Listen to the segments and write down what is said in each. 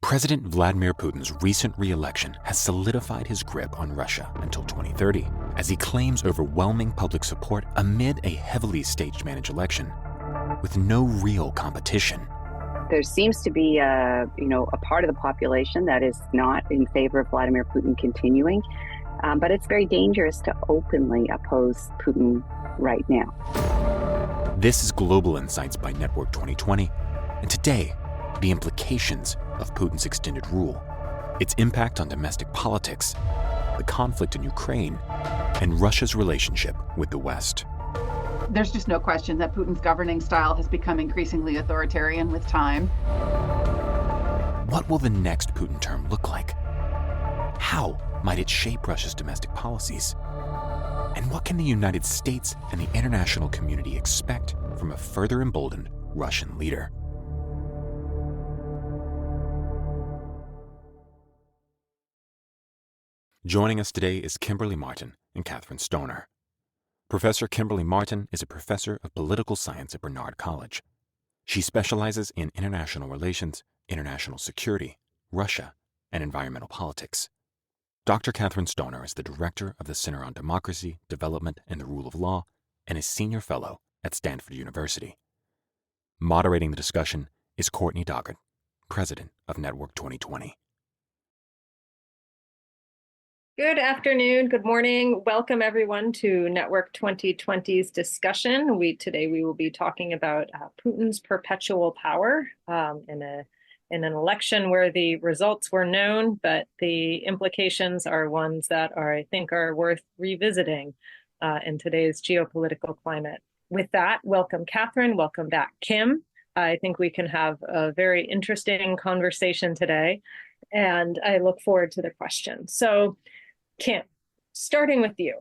President Vladimir Putin's recent re-election has solidified his grip on Russia until 2030, as he claims overwhelming public support amid a heavily staged-managed election with no real competition. There seems to be a part of the population that is not in favor of Vladimir Putin continuing, but it's very dangerous to openly oppose Putin right now. This is Global Insights by Network 2020, and today, the implications of Putin's extended rule, its impact on domestic politics, the conflict in Ukraine, and Russia's relationship with the West. There's just no question that Putin's governing style has become increasingly authoritarian with time. What will the next Putin term look like? How might it shape Russia's domestic policies? And what can the United States and the international community expect from a further emboldened Russian leader? Joining us today is Kimberly Martin and Catherine Stoner. Professor Kimberly Martin is a professor of political science at Barnard College. She specializes in international relations, international security, Russia, and environmental politics. Dr. Catherine Stoner is the director of the Center on Democracy, Development, and the Rule of Law and is senior fellow at Stanford University. Moderating the discussion is Courtney Doggett, president of Network 2020. Good afternoon, good morning. Welcome everyone to Network 2020's discussion. Today we will be talking about Putin's perpetual power in an election where the results were known, but the implications are ones that I think are worth revisiting in today's geopolitical climate. With that, welcome Catherine, welcome back Kim. I think we can have a very interesting conversation today, and I look forward to the question. So, Kim, starting with you,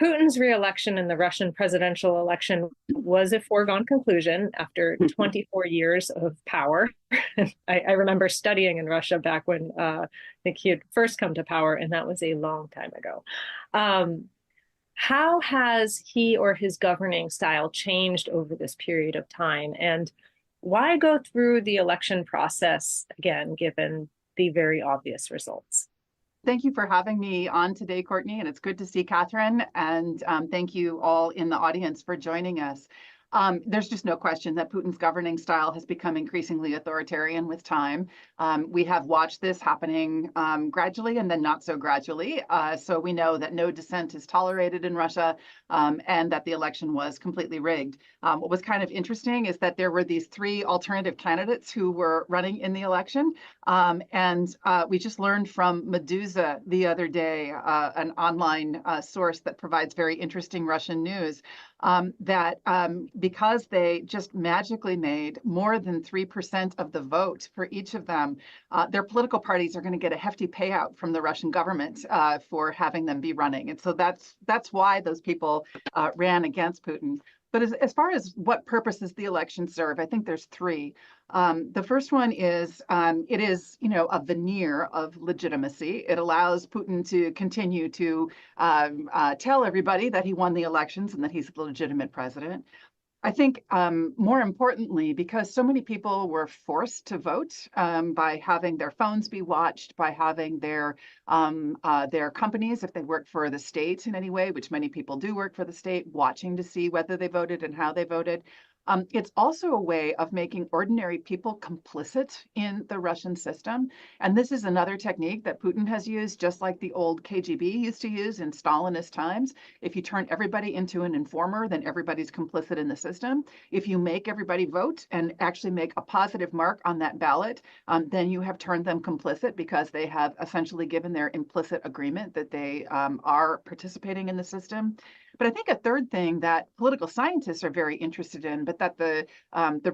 Putin's re-election in the Russian presidential election was a foregone conclusion after 24 years of power. I remember studying in Russia back when I think he had first come to power, and that was a long time ago. How has he or his governing style changed over this period of time? And why go through the election process again, given the very obvious results? Thank you for having me on today, Courtney, and it's good to see Catherine, and thank you all in the audience for joining us. There's just no question that Putin's governing style has become increasingly authoritarian with time. We have watched this happening gradually and then not so gradually. So we know that no dissent is tolerated in Russia and that the election was completely rigged. What was kind of interesting is that there were these three alternative candidates who were running in the election. And we just learned from Meduza the other day, an online source that provides very interesting Russian news, that because they just magically made more than 3% of the vote for each of them, their political parties are going to get a hefty payout from the Russian government for having them be running. And so that's why those people ran against Putin. But as far as what purposes the election serve, I think there's three. The first one is it is, a veneer of legitimacy. It allows Putin to continue to tell everybody that he won the elections and that he's the legitimate president. I think more importantly, because so many people were forced to vote by having their phones be watched, by having their companies, if they work for the state in any way, which many people do work for the state, watching to see whether they voted and how they voted. It's also a way of making ordinary people complicit in the Russian system. And this is another technique that Putin has used, just like the old KGB used to use in Stalinist times. If you turn everybody into an informer, then everybody's complicit in the system. If you make everybody vote and actually make a positive mark on that ballot, then you have turned them complicit because they have essentially given their implicit agreement that they are participating in the system. But I think a third thing that political scientists are very interested in, but that the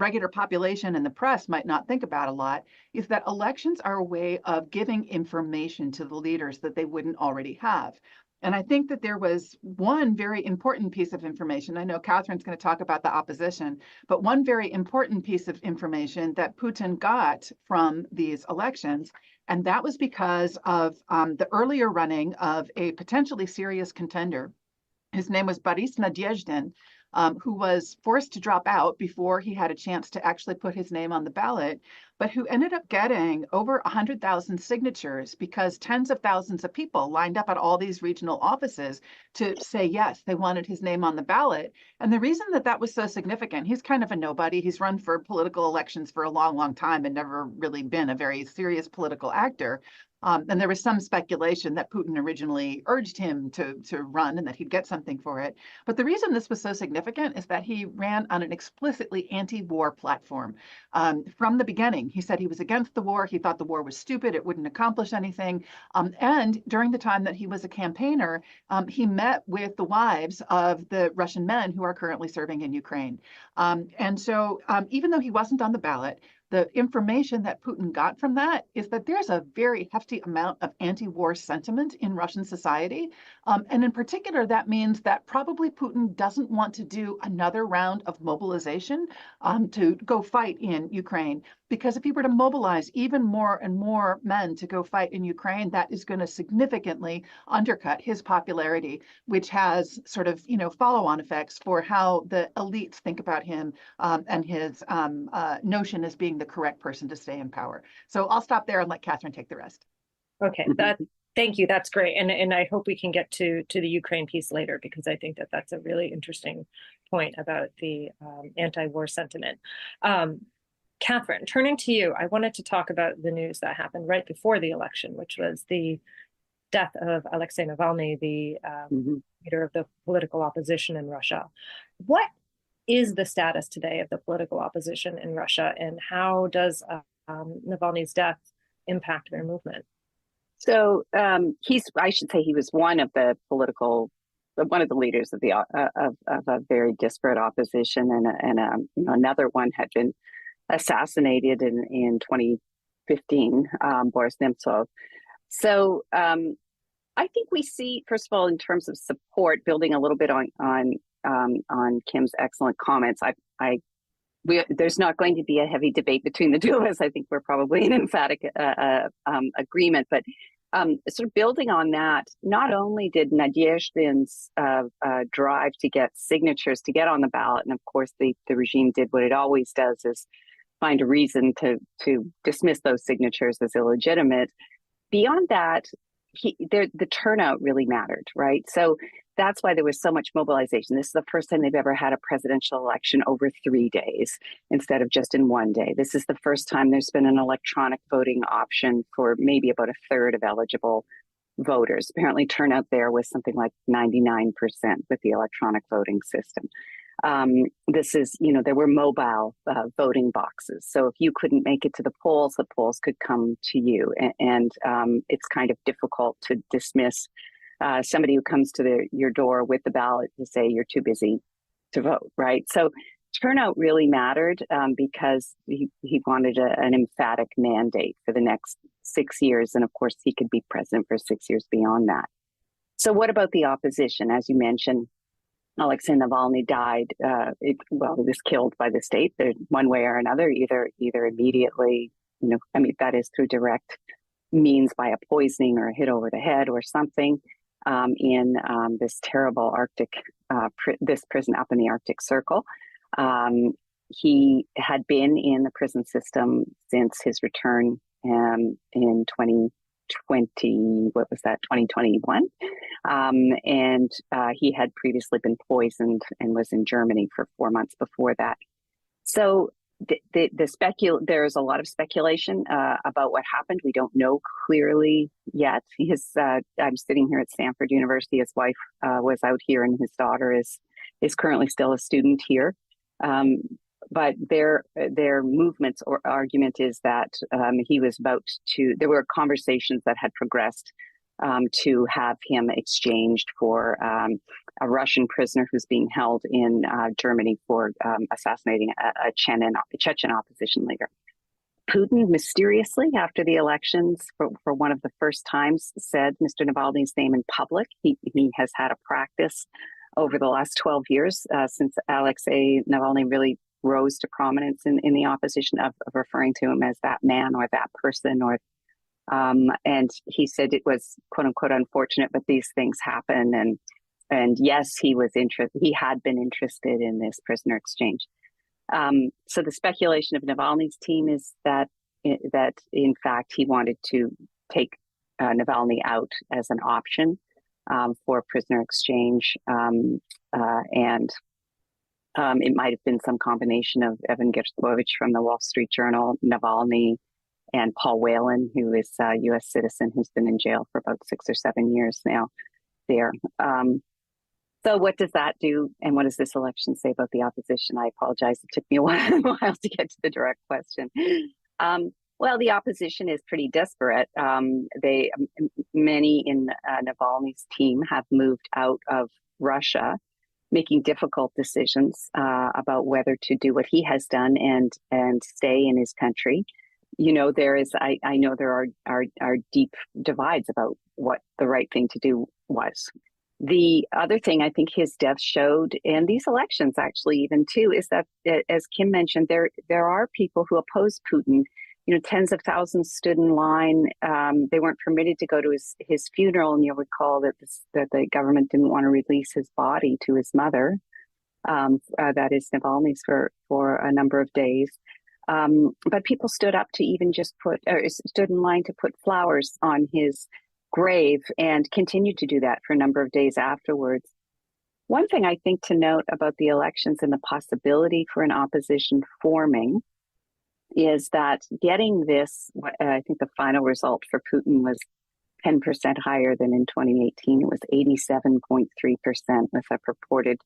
regular population and the press might not think about a lot, is that elections are a way of giving information to the leaders that they wouldn't already have. And I think that there was one very important piece of information. I know Catherine's going to talk about the opposition, but one very important piece of information that Putin got from these elections, and that was because of the earlier running of a potentially serious contender. His name was Boris Nadezhdin, who was forced to drop out before he had a chance to actually put his name on the ballot. but who ended up getting over 100,000 signatures because tens of thousands of people lined up at all these regional offices to say yes, they wanted his name on the ballot. And the reason that that was so significant, he's kind of a nobody. He's run for political elections for a long, long time and never really been a very serious political actor. And there was some speculation that Putin originally urged him to run and that he'd get something for it. But the reason this was so significant is that he ran on an explicitly anti-war platform. From the beginning, he said he was against the war. He thought the war was stupid. It wouldn't accomplish anything. And during the time that he was a campaigner, he met with the wives of the Russian men who are currently serving in Ukraine. And so even though he wasn't on the ballot, the information that Putin got from that is that there's a very hefty amount of anti-war sentiment in Russian society. And in particular, that means that probably Putin doesn't want to do another round of mobilization to go fight in Ukraine. Because if he were to mobilize even more and more men to go fight in Ukraine, that is going to significantly undercut his popularity, which has sort of, follow-on effects for how the elites think about him and his notion as being the correct person to stay in power. So I'll stop there and let Catherine take the rest. Okay, thank you. That's great. And I hope we can get to the Ukraine piece later, because I think that that's a really interesting point about the anti-war sentiment. Catherine, turning to you, I wanted to talk about the news that happened right before the election, which was the death of Alexei Navalny, the leader of the political opposition in Russia. What is the status today of the political opposition in Russia, and how does Navalny's death impact their movement? So I should say he was one of the leaders of a very disparate opposition, and another one had been assassinated in 2015, Boris Nemtsov. So I think we see, first of all, in terms of support, building a little bit on Kim's excellent comments. There's not going to be a heavy debate between the two of us. I think we're probably in emphatic agreement. But sort of building on that, not only did Nadezhdin's drive to get signatures to get on the ballot, and of course the regime did what it always does, is find a reason to dismiss those signatures as illegitimate. Beyond that, the turnout really mattered, right? So that's why there was so much mobilization. This is the first time they've ever had a presidential election over 3 days instead of just in 1 day. This is the first time there's been an electronic voting option for maybe about a third of eligible voters. Apparently turnout there was something like 99% with the electronic voting system. There were mobile voting boxes. So if you couldn't make it to the polls could come to you. And it's kind of difficult to dismiss somebody who comes to your door with the ballot to say you're too busy to vote, right? So turnout really mattered because he wanted an emphatic mandate for the next 6 years. And of course, he could be president for 6 years beyond that. So what about the opposition? As you mentioned, Alexei Navalny died. He was killed by the state one way or another, either immediately, that is through direct means by a poisoning or a hit over the head or something in this terrible Arctic, this prison up in the Arctic Circle. He had been in the prison system since his return in 2021. And he had previously been poisoned and was in Germany for 4 months before that. So there's a lot of speculation about what happened. We don't know clearly yet. I'm sitting here at Stanford University. His wife was out here, and his daughter is currently still a student here. But their movements or argument is that he was there were conversations that had progressed to have him exchanged for a Russian prisoner who's being held in Germany for assassinating a Chechen opposition leader. Putin mysteriously, after the elections, for one of the first times, said Mr. Navalny's name in public. He has had a practice over the last 12 years since Alexei Navalny really rose to prominence in the opposition of referring to him as that man or that person, and he said it was quote unquote unfortunate, but these things happen. And yes, he had been interested in this prisoner exchange. So the speculation of Navalny's team is that that in fact he wanted to take Navalny out as an option for prisoner exchange, and it might have been some combination of Evan Gershkovich from the Wall Street Journal, Navalny, and Paul Whelan, who is a U.S. citizen who's been in jail for about 6 or 7 years now there. So what does that do? And what does this election say about the opposition? I apologize. It took me a while to get to the direct question. Well, the opposition is pretty desperate. Many in Navalny's team have moved out of Russia, making difficult decisions about whether to do what he has done and stay in his country. You know, I know there are deep divides about what the right thing to do was. The other thing I think his death showed, and these elections actually even too, is that, as Kim mentioned, there are people who oppose Putin. You know, tens of thousands stood in line. They weren't permitted to go to his funeral, and you'll recall that the government didn't want to release his body to his mother, that is Navalny's, for a number of days. But people stood up to even just stood in line to put flowers on his grave and continued to do that for a number of days afterwards. One thing I think to note about the elections and the possibility for an opposition forming is that getting this, I think the final result for Putin was 10% higher than in 2018. It was 87.3% with a purported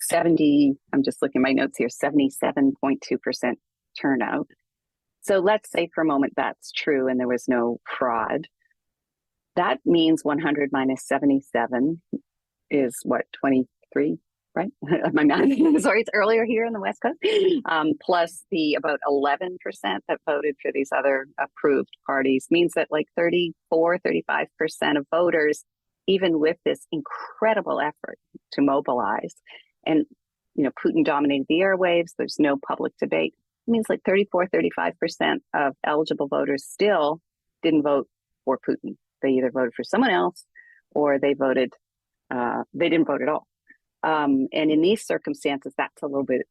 70, I'm just looking at my notes here, 77.2% turnout. So let's say for a moment that's true and there was no fraud. That means 100 minus 77 is what, 23, right? My math, sorry, it's earlier here in the West Coast. Plus the about 11% that voted for these other approved parties means that like 34, 35% of voters, even with this incredible effort to mobilize, and, you know, Putin dominated the airwaves, there's no public debate. It means like 34, 35% of eligible voters still didn't vote for Putin. They either voted for someone else or they didn't vote at all. And in these circumstances, that's a little bit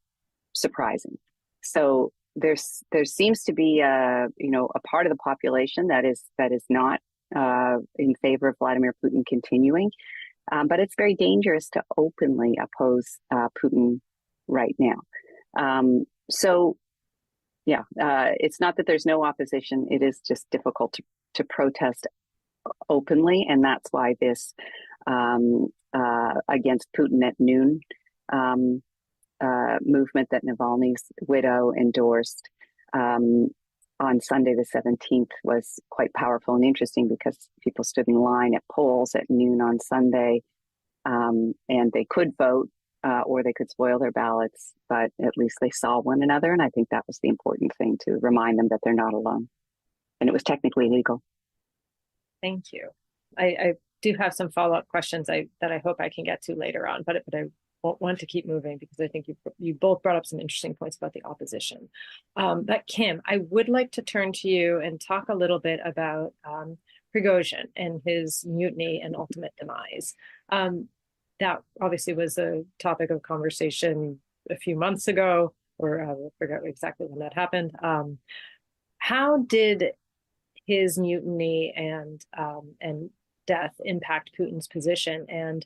surprising. So there seems to be a part of the population that is not in favor of Vladimir Putin continuing. But it's very dangerous to openly oppose Putin right now. It's not that there's no opposition. It is just difficult to protest openly, and that's why this against Putin at noon movement that Navalny's widow endorsed on Sunday the 17th was quite powerful and interesting, because people stood in line at polls at noon on Sunday, and they could vote or they could spoil their ballots, but at least they saw one another, and I think that was the important thing, to remind them that they're not alone. And it was technically legal. Thank you. I do have some follow-up questions that I hope I can get to later on, but I want to keep moving because I think you both brought up some interesting points about the opposition. But Kim, I would like to turn to you and talk a little bit about Prigozhin and his mutiny and ultimate demise. That obviously was a topic of conversation a few months ago, or I forget exactly when that happened. How did his mutiny and death impact Putin's position, and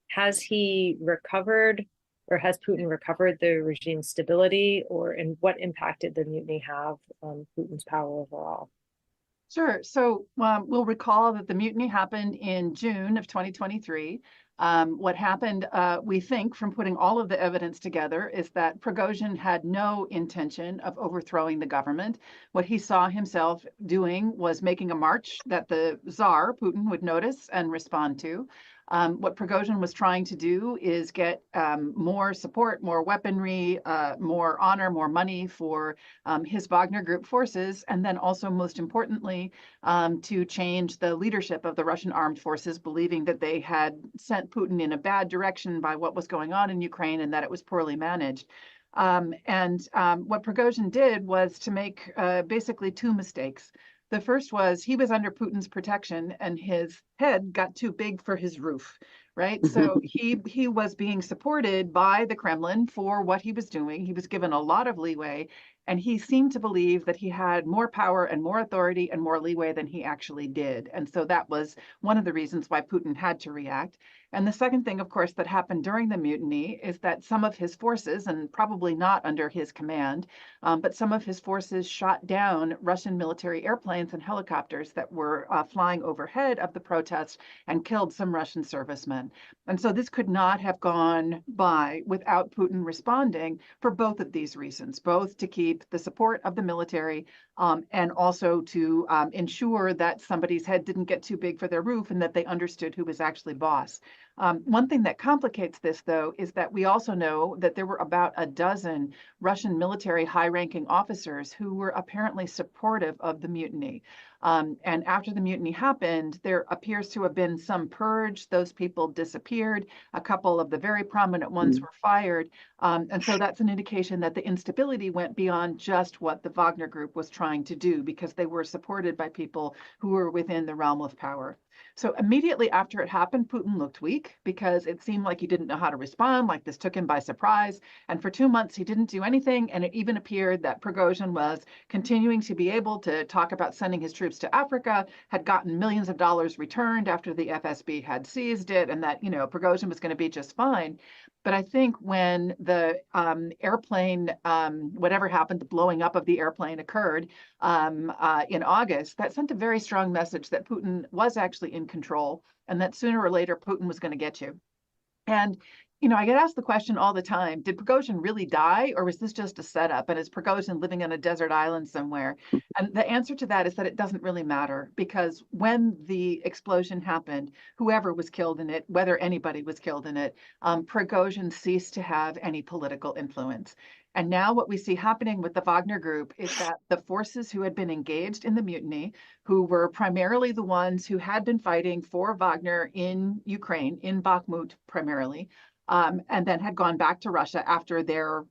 has he recovered, or has Putin recovered the regime's stability, and what impact did the mutiny have on Putin's power overall? Sure. So we'll recall that the mutiny happened in June of 2023. What happened, we think, from putting all of the evidence together, is that Prigozhin had no intention of overthrowing the government. What he saw himself doing was making a march that the Tsar, Putin, would notice and respond to. What Prigozhin was trying to do is get more support, more weaponry, more honor, more money for his Wagner group forces, and then also, most importantly, to change the leadership of the Russian armed forces, believing that they had sent Putin in a bad direction by what was going on in Ukraine and that it was poorly managed. What Prigozhin did was to make basically two mistakes. The first was he was under Putin's protection and his head got too big for his roof, right? So he was being supported by the Kremlin for what he was doing. He was given a lot of leeway. And he seemed to believe that he had more power and more authority and more leeway than he actually did. And so that was one of the reasons why Putin had to react. And the second thing, of course, that happened during the mutiny is that some of his forces, and probably not under his command, but some of his forces shot down Russian military airplanes and helicopters that were flying overhead of the protests and killed some Russian servicemen. And so this could not have gone by without Putin responding for both of these reasons, both to keep the support of the military and also to ensure that somebody's head didn't get too big for their roof and that they understood who was actually boss. One thing that complicates this, though, is that we also know that there were about a dozen Russian military high-ranking officers who were apparently supportive of the mutiny. And after the mutiny happened, there appears to have been some purge. Those people disappeared. A couple of the very prominent ones were fired. And so that's an indication that the instability went beyond just what the Wagner group was trying to do, because they were supported by people who were within the realm of power. So immediately after it happened, Putin looked weak because it seemed like he didn't know how to respond, like this took him by surprise. And for 2 months, he didn't do anything. And it even appeared that Prigozhin was continuing to be able to talk about sending his troops to Africa, had gotten millions of dollars returned after the FSB had seized it, and that, Prigozhin was going to be just fine. But I think when the airplane, whatever happened, the blowing up of the airplane occurred in August, that sent a very strong message that Putin was actually in control and that sooner or later Putin was going to get you. And I get asked the question all the time, did Prigozhin really die, or was this just a setup? And is Prigozhin living on a desert island somewhere? And the answer to that is that it doesn't really matter, because when the explosion happened, whoever was killed in it, whether anybody was killed in it, Prigozhin ceased to have any political influence. And now what we see happening with the Wagner group is that the forces who had been engaged in the mutiny, who were primarily the ones who had been fighting for Wagner in Ukraine, in Bakhmut primarily, and then had gone back to Russia after their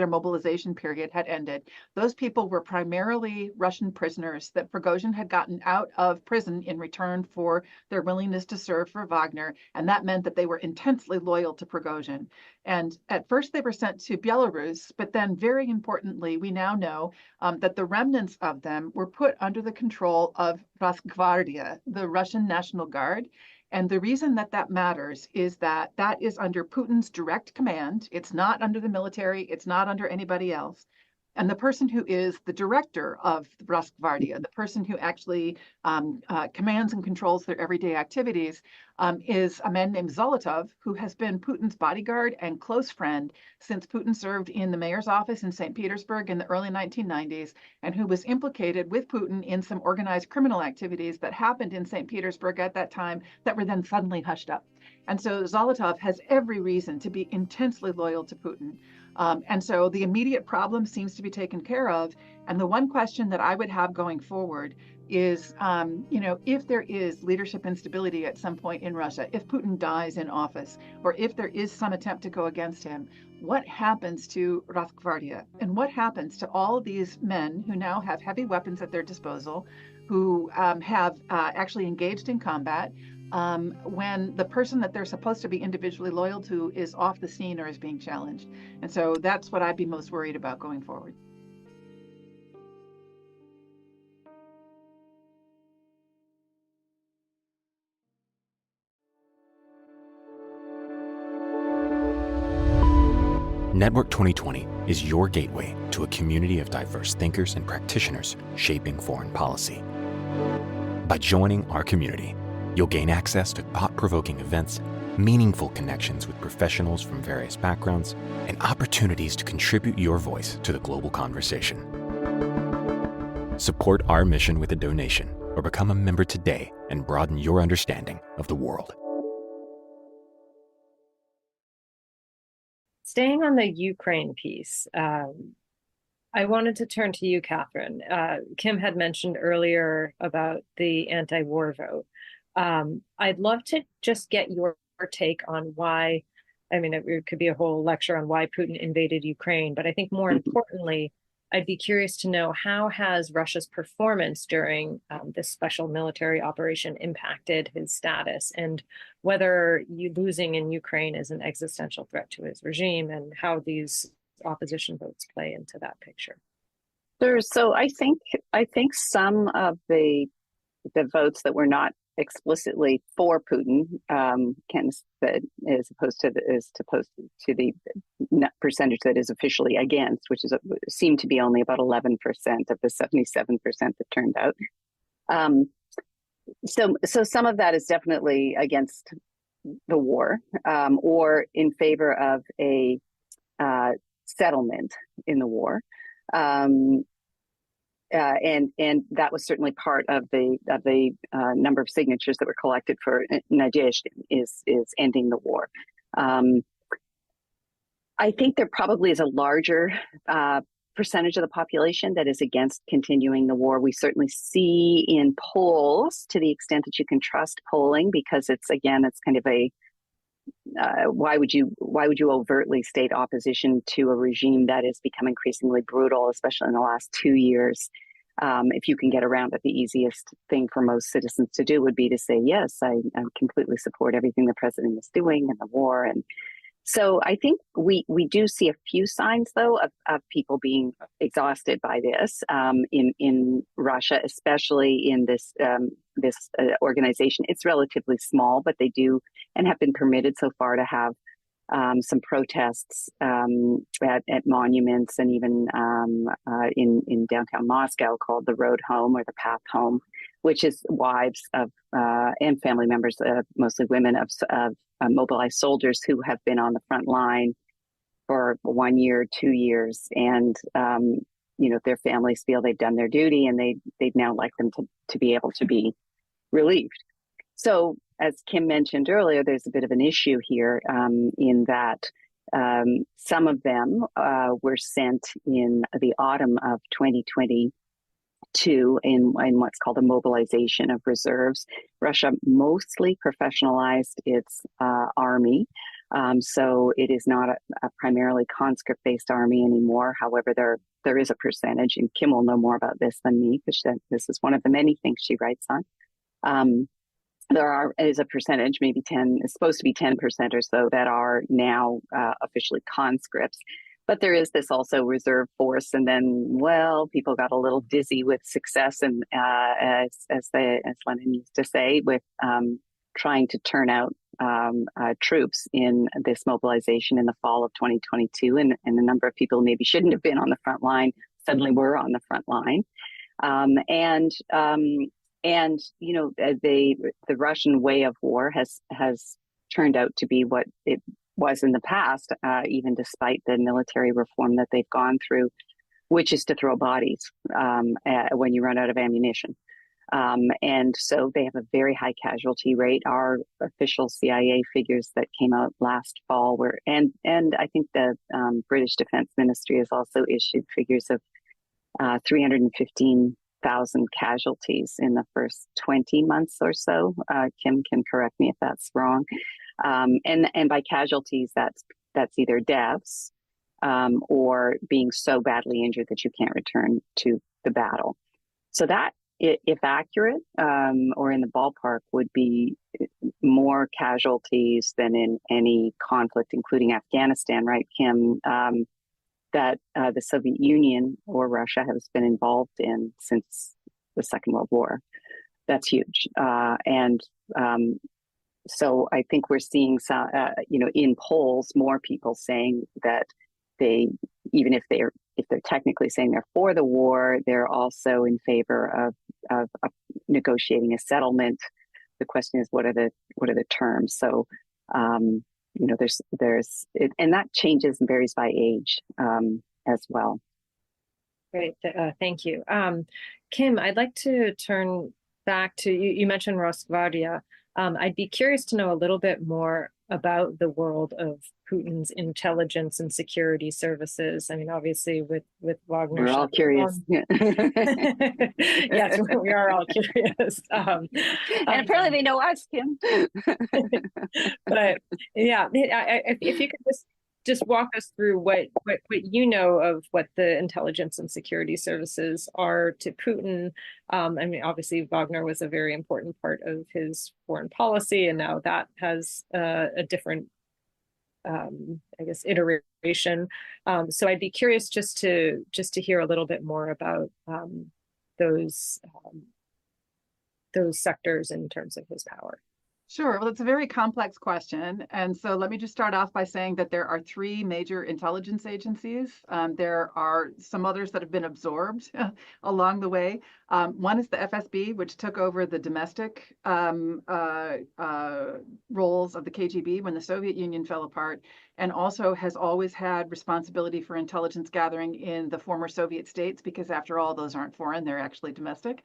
mobilization period had ended. Those people were primarily Russian prisoners that Prigozhin had gotten out of prison in return for their willingness to serve for Wagner, and that meant that they were intensely loyal to Prigozhin. And at first they were sent to Belarus, but then very importantly, we now know that the remnants of them were put under the control of Rosgvardia, the Russian National Guard. And the reason that that matters is that that is under Putin's direct command. It's not under the military. It's not under anybody else. And the person who is the director of Rosgvardia, the person who actually commands and controls their everyday activities, is a man named Zolotov, who has been Putin's bodyguard and close friend since Putin served in the mayor's office in St. Petersburg in the early 1990s, and who was implicated with Putin in some organized criminal activities that happened in St. Petersburg at that time that were then suddenly hushed up. And so Zolotov has every reason to be intensely loyal to Putin. And so the immediate problem seems to be taken care of. And the one question that I would have going forward is, if there is leadership instability at some point in Russia, if Putin dies in office, or if there is some attempt to go against him, what happens to Rosgvardia? And what happens to all these men who now have heavy weapons at their disposal, who have actually engaged in combat, when the person that they're supposed to be individually loyal to is off the scene or is being challenged? And so that's what I'd be most worried about going forward. Network 2020 is your gateway to a community of diverse thinkers and practitioners shaping foreign policy. By joining our community, you'll gain access to thought-provoking events, meaningful connections with professionals from various backgrounds, and opportunities to contribute your voice to the global conversation. Support our mission with a donation or become a member today and broaden your understanding of the world. Staying on the Ukraine piece, I wanted to turn to you, Catherine. Kim had mentioned earlier about the anti-war vote. I'd love to just get your take on why, it could be a whole lecture on why Putin invaded Ukraine, but I think more importantly, I'd be curious to know, how has Russia's performance during this special military operation impacted his status, and whether losing in Ukraine is an existential threat to his regime, and how these opposition votes play into that picture? So I think some of the votes that were not explicitly for Putin, Ken said, as opposed to the percentage that is officially against, which seemed to be only about 11% of the 77% that turned out. So some of that is definitely against the war, or in favor of a settlement in the war. And that was certainly part of the number of signatures that were collected for Nadezhdin is ending the war. I think there probably is a larger percentage of the population that is against continuing the war. We certainly see in polls, to the extent that you can trust polling, because it's kind of a why would you overtly state opposition to a regime that has become increasingly brutal, especially in the last 2 years? If you can get around it, the easiest thing for most citizens to do would be to say, yes, I completely support everything the president is doing in the war. And so I think we do see a few signs, though, of people being exhausted by this in Russia, especially in this organization. It's relatively small, but they do and have been permitted so far to have some protests at monuments, and even in downtown Moscow, called the Road Home or the Path Home, which is wives of and family members, mostly women, of mobilized soldiers who have been on the front line for 1 year, 2 years, and their families feel they've done their duty, and they'd now like them to be able to be relieved. So, as Kim mentioned earlier, there's a bit of an issue here in that some of them were sent in the autumn of 2022 in what's called a mobilization of reserves. Russia mostly professionalized its army, so it is not a primarily conscript-based army anymore. However, there is a percentage, and Kim will know more about this than me, because this is one of the many things she writes on. There is a percentage, maybe 10, it's supposed to be 10% or so, that are now officially conscripts. But there is this also reserve force, and then, people got a little dizzy with success, and as Lenin used to say, with trying to turn out troops in this mobilization in the fall of 2022, and a number of people who maybe shouldn't have been on the front line suddenly were on the front line, and the Russian way of war has turned out to be what it was in the past, even despite the military reform that they've gone through, which is to throw bodies when you run out of ammunition. And so they have a very high casualty rate. Our official CIA figures that came out last fall were, and I think the British Defense Ministry has also issued figures of 315,000 casualties in the first 20 months or so. Kim can correct me if that's wrong. And by casualties, that's either deaths or being so badly injured that you can't return to the battle. So that, if accurate or in the ballpark, would be more casualties than in any conflict, including Afghanistan, right, Kim? That the Soviet Union or Russia has been involved in since the Second World War. That's huge. So I think we're seeing some, in polls, more people saying that even if they're technically saying they're for the war, they're also in favor of negotiating a settlement. The question is, what are the terms? So, and that changes and varies by age as well. Great, thank you. Kim, I'd like to turn back to you. You mentioned Rosgvardia. I'd be curious to know a little bit more about the world of Putin's intelligence and security services. I mean, obviously, with Wagner, we're all curious. Yes, we are all curious. And apparently, they know us, Kim. But yeah, if you could just walk us through what you know of what the intelligence and security services are to Putin. I mean, obviously, Wagner was a very important part of his foreign policy, and now that has a different I guess, iteration. So I'd be curious just to hear a little bit more about those sectors in terms of his power. Sure. Well, it's a very complex question. And so let me just start off by saying that there are three major intelligence agencies. There are some others that have been absorbed along the way. One is the FSB, which took over the domestic roles of the KGB when the Soviet Union fell apart, and also has always had responsibility for intelligence gathering in the former Soviet states, because after all, those aren't foreign, they're actually domestic.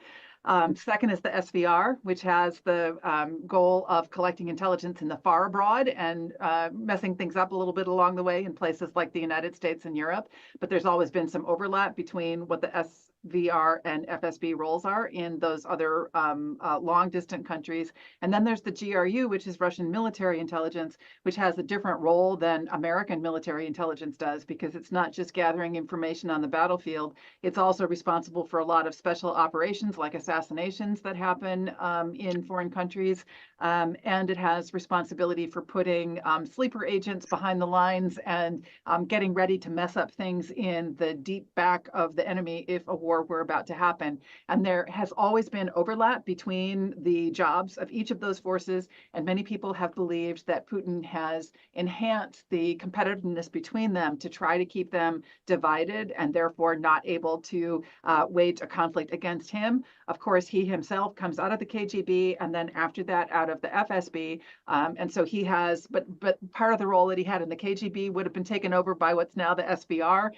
Second is the SVR, which has the goal of collecting intelligence in the far abroad and messing things up a little bit along the way in places like the United States and Europe. But there's always been some overlap between what the SVR and FSB roles are in those other long distant countries. And then there's the GRU, which is Russian military intelligence, which has a different role than American military intelligence does, because it's not just gathering information on the battlefield. It's also responsible for a lot of special operations like assassinations that happen in foreign countries. And it has responsibility for putting sleeper agents behind the lines and getting ready to mess up things in the deep back of the enemy if a war were about to happen. And there has always been overlap between the jobs of each of those forces. And many people have believed that Putin has enhanced the competitiveness between them to try to keep them divided and therefore not able to wage a conflict against him. Of course, he himself comes out of the KGB and then after that out of the FSB. And so he has, but part of the role that he had in the KGB would have been taken over by what's now the SVR.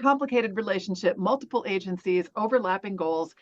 Complicated relationship, multiple agencies, overlapping goals.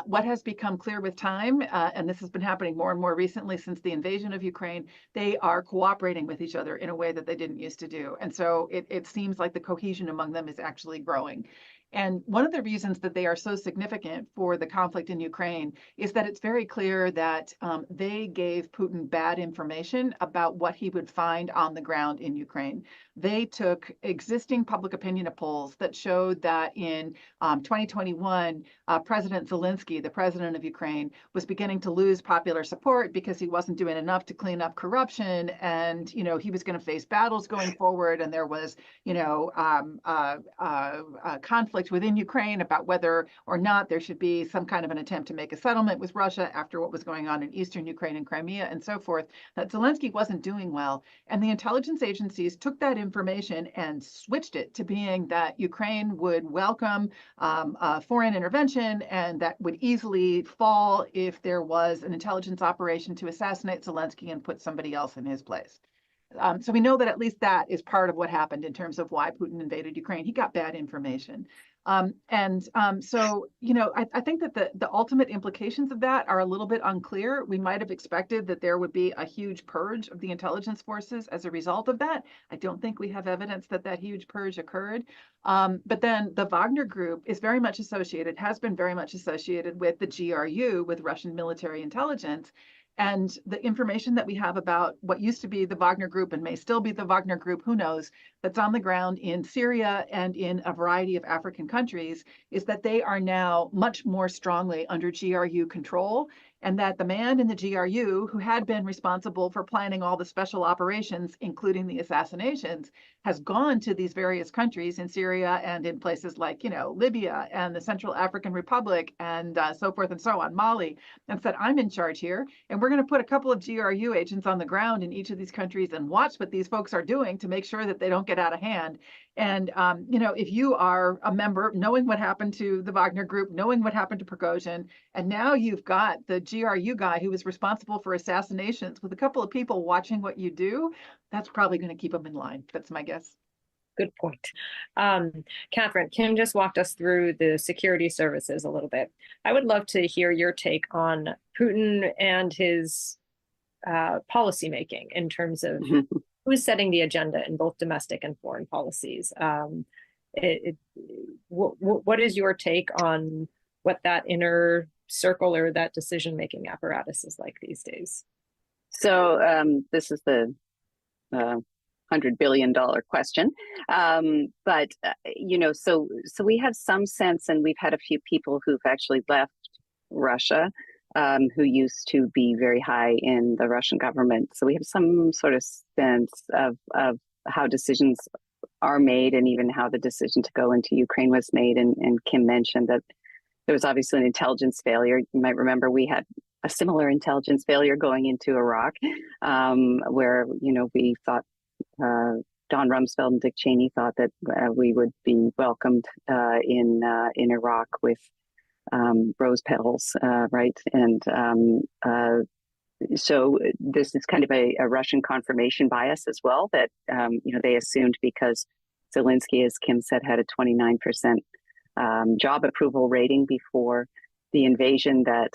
What has become clear with time, and this has been happening more and more recently since the invasion of Ukraine, they are cooperating with each other in a way that they didn't used to do. And so it seems like the cohesion among them is actually growing. And one of the reasons that they are so significant for the conflict in Ukraine is that it's very clear that they gave Putin bad information about what he would find on the ground in Ukraine. They took existing public opinion polls that showed that in 2021, President Zelensky, the president of Ukraine, was beginning to lose popular support because he wasn't doing enough to clean up corruption, and he was going to face battles going forward, and there was conflict within Ukraine about whether or not there should be some kind of an attempt to make a settlement with Russia after what was going on in eastern Ukraine and Crimea and so forth. That Zelensky wasn't doing well, and the intelligence agencies took that information and switched it to being that Ukraine would welcome foreign intervention and that would easily fall if there was an intelligence operation to assassinate Zelensky and put somebody else in his place. So we know that at least that is part of what happened in terms of why Putin invaded Ukraine. He got bad information. So, I think that the ultimate implications of that are a little bit unclear. We might have expected that there would be a huge purge of the intelligence forces as a result of that. I don't think we have evidence that that huge purge occurred. But then the Wagner group is very much associated, has been very much associated with the GRU, with Russian military intelligence. And the information that we have about what used to be the Wagner group and may still be the Wagner group, who knows, that's on the ground in Syria and in a variety of African countries, is that they are now much more strongly under GRU control, and that the man in the GRU who had been responsible for planning all the special operations, including the assassinations, has gone to these various countries in Syria and in places like, Libya and the Central African Republic and so forth and so on, Mali, and said, I'm in charge here, and we're going to put a couple of GRU agents on the ground in each of these countries and watch what these folks are doing to make sure that they don't get out of hand. And, if you are a member, knowing what happened to the Wagner group, knowing what happened to Prigozhin, and now you've got the GRU guy who was responsible for assassinations with a couple of people watching what you do, that's probably going to keep them in line. That's my guess. Good point. Catherine, Kim just walked us through the security services a little bit. I would love to hear your take on Putin and his policymaking in terms of who's setting the agenda in both domestic and foreign policies. What is your take on what that inner circle or that decision-making apparatus is like these days? So this is the $100 billion question. So we have some sense, and we've had a few people who've actually left Russia who used to be very high in the Russian government. So we have some sort of sense of how decisions are made and even how the decision to go into Ukraine was made. And Kim mentioned that there was obviously an intelligence failure. You might remember we had a similar intelligence failure going into Iraq, where, we thought Don Rumsfeld and Dick Cheney thought that we would be welcomed in Iraq with rose petals, right? And so this is kind of a Russian confirmation bias as well, that they assumed because Zelensky, as Kim said, had a 29% job approval rating before the invasion, that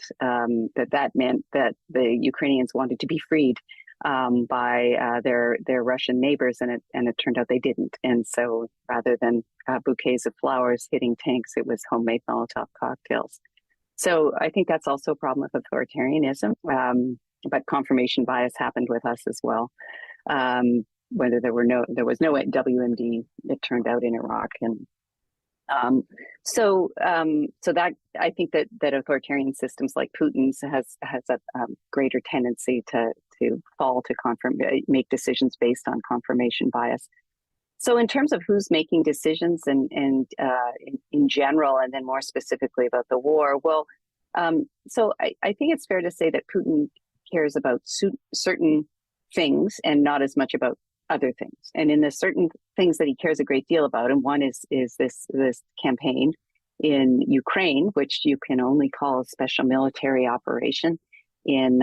meant that the Ukrainians wanted to be freed by their Russian neighbors, and it turned out they didn't. And so rather than bouquets of flowers hitting tanks, it was homemade Molotov cocktails. So I think that's also a problem with authoritarianism, but confirmation bias happened with us as well. Whether there was no WMD, it turned out, in Iraq, and so that I think that authoritarian systems like Putin's has a greater tendency to fall to make decisions based on confirmation bias. So in terms of who's making decisions and in general, and then more specifically about the war, well, so I think it's fair to say that Putin cares about certain things and not as much about other things. And in the certain things that he cares a great deal about, and one is this campaign in Ukraine, which you can only call a special military operation in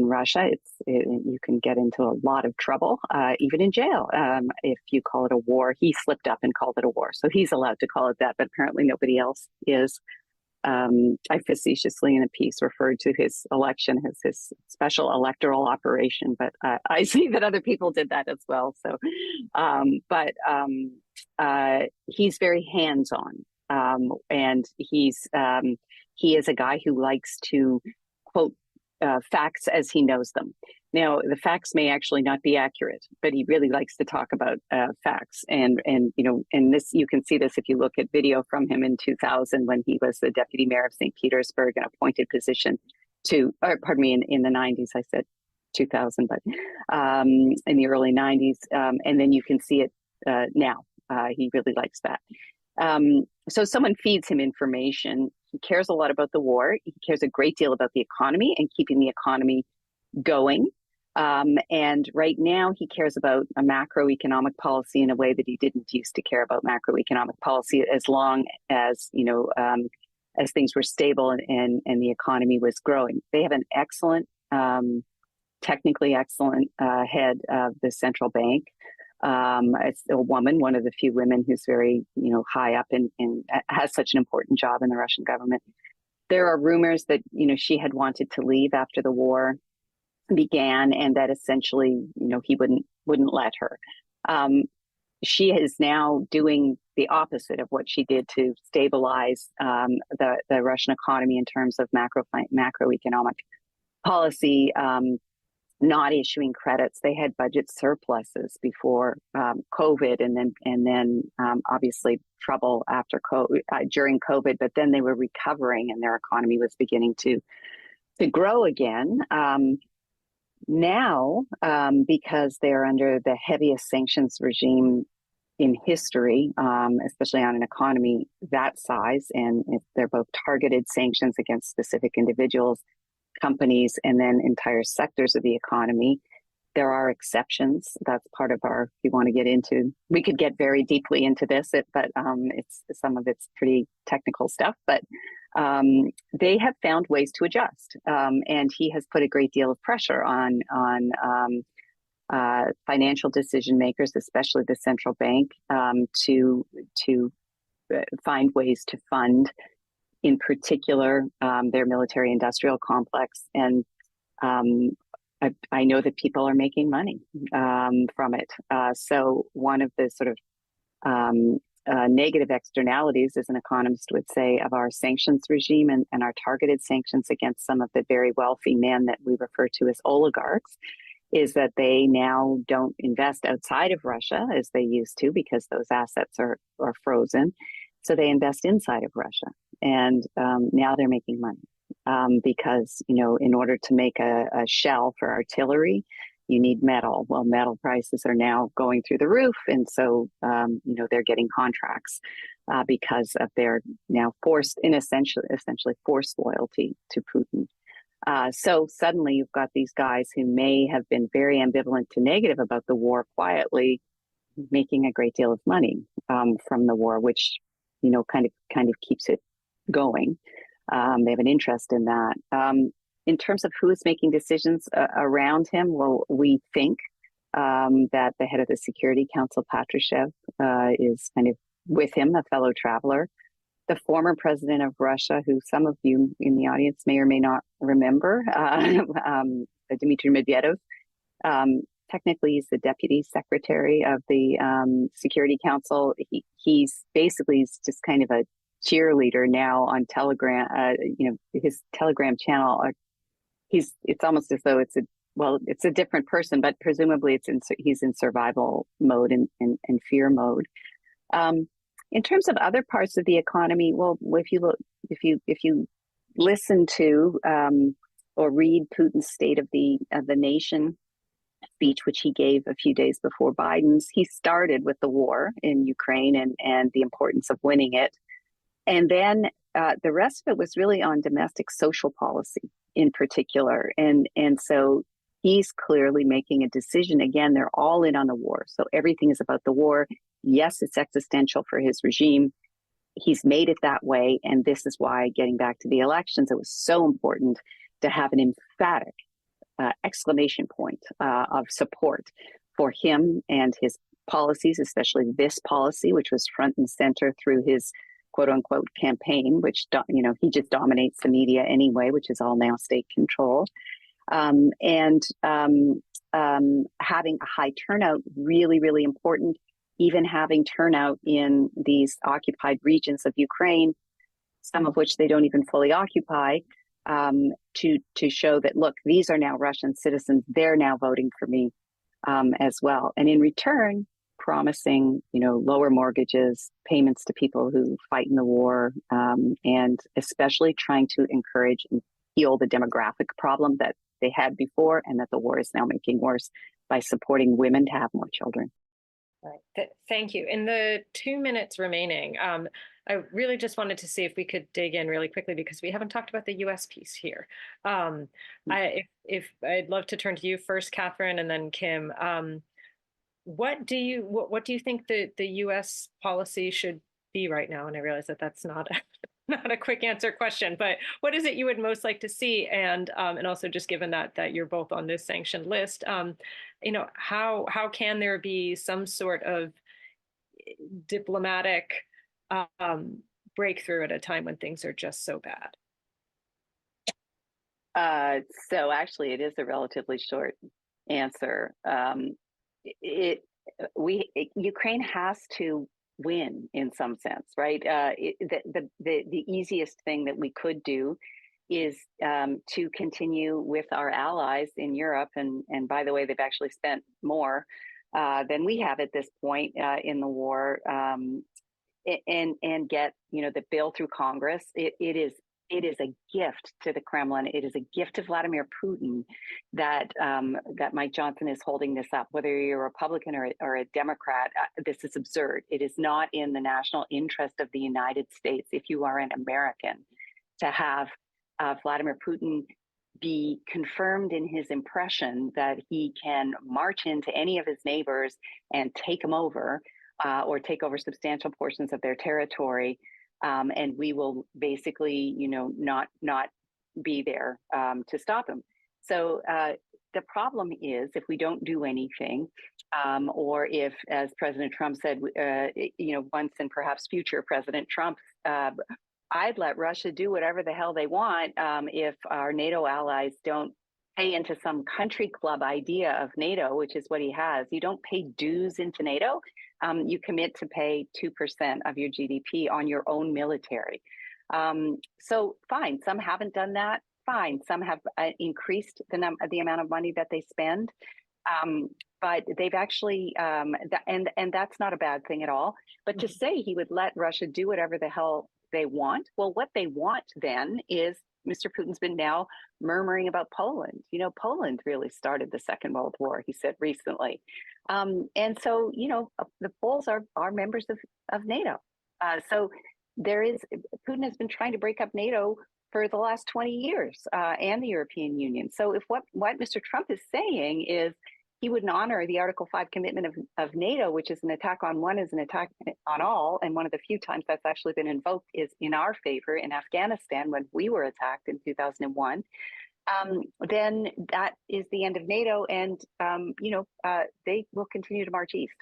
Russia. You can get into a lot of trouble, even in jail, if you call it a war. He slipped up and called it a war, so he's allowed to call it that, but apparently nobody else is. I facetiously in a piece referred to his election as his special electoral operation, but I see that other people did that as well. So, he's very hands-on, and he is a guy who likes to quote facts as he knows them. Now, the facts may actually not be accurate, but he really likes to talk about facts. And this, you can see this if you look at video from him in 2000 when he was the deputy mayor of St. Petersburg, an appointed position in the 90s. I said 2000, but in the early 90s. And then you can see it now. He really likes that. So someone feeds him information. He cares a lot about the war. He cares a great deal about the economy and keeping the economy going. And right now he cares about a macroeconomic policy in a way that he didn't used to care about macroeconomic policy, as long as, as things were stable and the economy was growing. They have an excellent, technically excellent head of the central bank. It's a woman, one of the few women who's very, high up and has such an important job in the Russian government. There are rumors that, she had wanted to leave after the war began, and that essentially, he wouldn't let her. She is now doing the opposite of what she did to stabilize the Russian economy in terms of macroeconomic policy, not issuing credits. They had budget surpluses before COVID, and then obviously trouble after during COVID. But then they were recovering, and their economy was beginning to grow again. Now, because they're under the heaviest sanctions regime in history, especially on an economy that size, and they're both targeted sanctions against specific individuals, companies, and then entire sectors of the economy. There are exceptions. That's part of our, if you want to get into, we could get very deeply into this, but some of it's pretty technical stuff, but they have found ways to adjust. And he has put a great deal of pressure on financial decision makers, especially the central bank, to find ways to fund, in particular, their military industrial complex. And I know that people are making money from it. So one of the sort of negative externalities, as an economist would say, of our sanctions regime and our targeted sanctions against some of the very wealthy men that we refer to as oligarchs, is that they now don't invest outside of Russia as they used to, because those assets are frozen. So they invest inside of Russia, and now they're making money. because, in order to make a shell for artillery, you need metal. Well, metal prices are now going through the roof. And so, they're getting contracts because of their now essentially forced loyalty to Putin. So suddenly you've got these guys who may have been very ambivalent to negative about the war quietly making a great deal of money from the war, which, kind of keeps it going. They have an interest in that. In terms of who is making decisions around him, well, we think that the head of the Security Council, Patrushev, is kind of with him, a fellow traveler. The former president of Russia, who some of you in the audience may or may not remember, Dmitry Medvedev, technically he's the deputy secretary of the Security Council. He's just kind of a cheerleader now on Telegram. His Telegram channel. It's almost as though it's a different person, but presumably he's in survival mode and fear mode. In terms of other parts of the economy, well, if you listen to or read Putin's State of the Nation speech, which he gave a few days before Biden's, he started with the war in Ukraine and the importance of winning it, and then the rest of it was really on domestic social policy in particular, and so he's clearly making a decision. Again, they're all in on the war, so everything is about the war. Yes, it's existential for his regime. He's made it that way. And this is why, getting back to the elections, it was so important to have an emphatic exclamation point of support for him and his policies, especially this policy, which was front and center through his quote unquote campaign, which, he just dominates the media anyway, which is all now state control. And having a high turnout, really, really important. Even having turnout in these occupied regions of Ukraine, some of which they don't even fully occupy, to show that, look, these are now Russian citizens. They're now voting for me as well. And in return, promising, lower mortgages, payments to people who fight in the war, and especially trying to encourage and heal the demographic problem that they had before and that the war is now making worse by supporting women to have more children. Right. Thank you. In the 2 minutes remaining, I really just wanted to see if we could dig in really quickly, because we haven't talked about the U.S. piece here. I'd love to turn to you first, Catherine, and then Kim. What do you think the U.S. policy should be right now? And I realize that that's not a quick answer question, but what is it you would most like to see? And also, just given that you're both on this sanctioned list, how can there be some sort of diplomatic breakthrough at a time when things are just so bad? So actually, it is a relatively short answer. Ukraine has to win in some sense, right? The easiest thing that we could do is to continue with our allies in Europe, and by the way, they've actually spent more than we have at this point in the war, and get the bill through Congress. It is a gift to the Kremlin. It is a gift to Vladimir Putin that Mike Johnson is holding this up. Whether you're a Republican or a Democrat, this is absurd. It is not in the national interest of the United States, if you are an American, to have Vladimir Putin be confirmed in his impression that he can march into any of his neighbors and take them over, or take over substantial portions of their territory. And we will basically, not be there to stop him. So the problem is, if we don't do anything, or if, as President Trump said, once and perhaps future President Trump, I'd let Russia do whatever the hell they want if our NATO allies don't pay into some country club idea of NATO, which is what he has. You don't pay dues into NATO. You commit to pay 2% of your GDP on your own military. So fine, some haven't done that. Fine, some have increased the amount of money that they spend. But they've actually, and that's not a bad thing at all. But to say he would let Russia do whatever the hell they want, well, what they want then is Mr. Putin's been now murmuring about Poland. Poland really started the Second World War, he said recently. And so, the Poles are members of NATO. So Putin has been trying to break up NATO for the last 20 years and the European Union. So if what Mr. Trump is saying is he wouldn't honor the Article 5 commitment of NATO, which is an attack on one is an attack on all, and one of the few times that's actually been invoked is in our favor in Afghanistan when we were attacked in 2001, then that is the end of NATO, and they will continue to march east.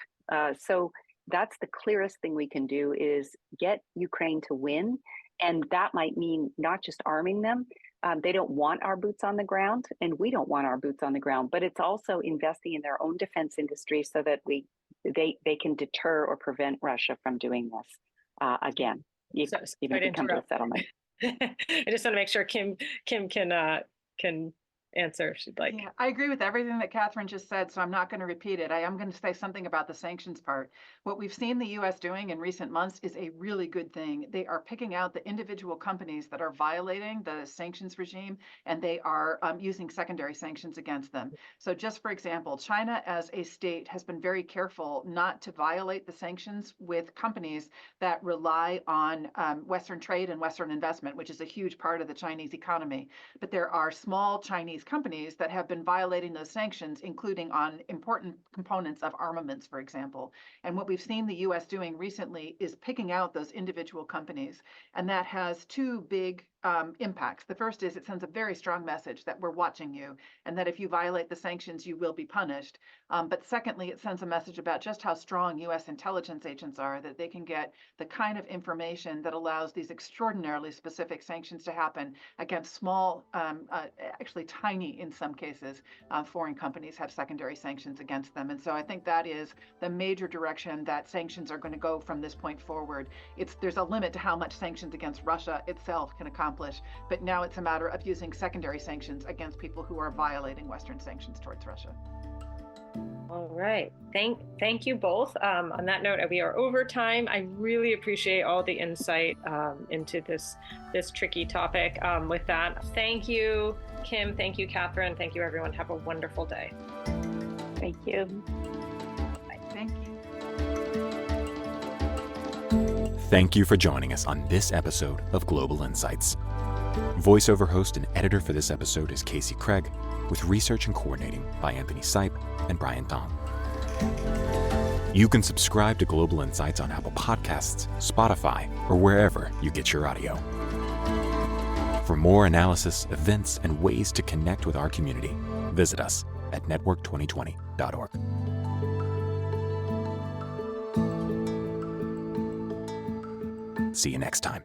So that's the clearest thing we can do is get Ukraine to win, and that might mean not just arming them. They don't want our boots on the ground, and we don't want our boots on the ground, but it's also investing in their own defense industry so that they can deter or prevent Russia from doing this again, even if we come to a settlement. I just want to make sure Kim can answer if she'd like. Yeah, I agree with everything that Catherine just said, so I'm not going to repeat it. I am going to say something about the sanctions part. What we've seen the U.S. doing in recent months is a really good thing. They are picking out the individual companies that are violating the sanctions regime, and they are using secondary sanctions against them. So just for example, China as a state has been very careful not to violate the sanctions with companies that rely on Western trade and Western investment, which is a huge part of the Chinese economy. But there are small Chinese companies that have been violating those sanctions, including on important components of armaments, for example. And what we've seen the U.S. doing recently is picking out those individual companies. And that has two big impacts. The first is it sends a very strong message that we're watching you and that if you violate the sanctions, you will be punished. But secondly, it sends a message about just how strong U.S. intelligence agents are, that they can get the kind of information that allows these extraordinarily specific sanctions to happen against small, actually tiny in some cases, foreign companies have secondary sanctions against them. And so I think that is the major direction that sanctions are going to go from this point forward. There's a limit to how much sanctions against Russia itself can accomplish, but now it's a matter of using secondary sanctions against people who are violating Western sanctions towards Russia. All right. Thank you both. On that note, we are over time. I really appreciate all the insight into this tricky topic. With that, thank you, Kim. Thank you, Catherine. Thank you, everyone. Have a wonderful day. Thank you. Thank you. Thank you for joining us on this episode of Global Insights. Voiceover host and editor for this episode is Casey Craig, with research and coordinating by Anthony Sipe and Brian Tong. You can subscribe to Global Insights on Apple Podcasts, Spotify, or wherever you get your audio. For more analysis, events, and ways to connect with our community, visit us at network2020.org. See you next time.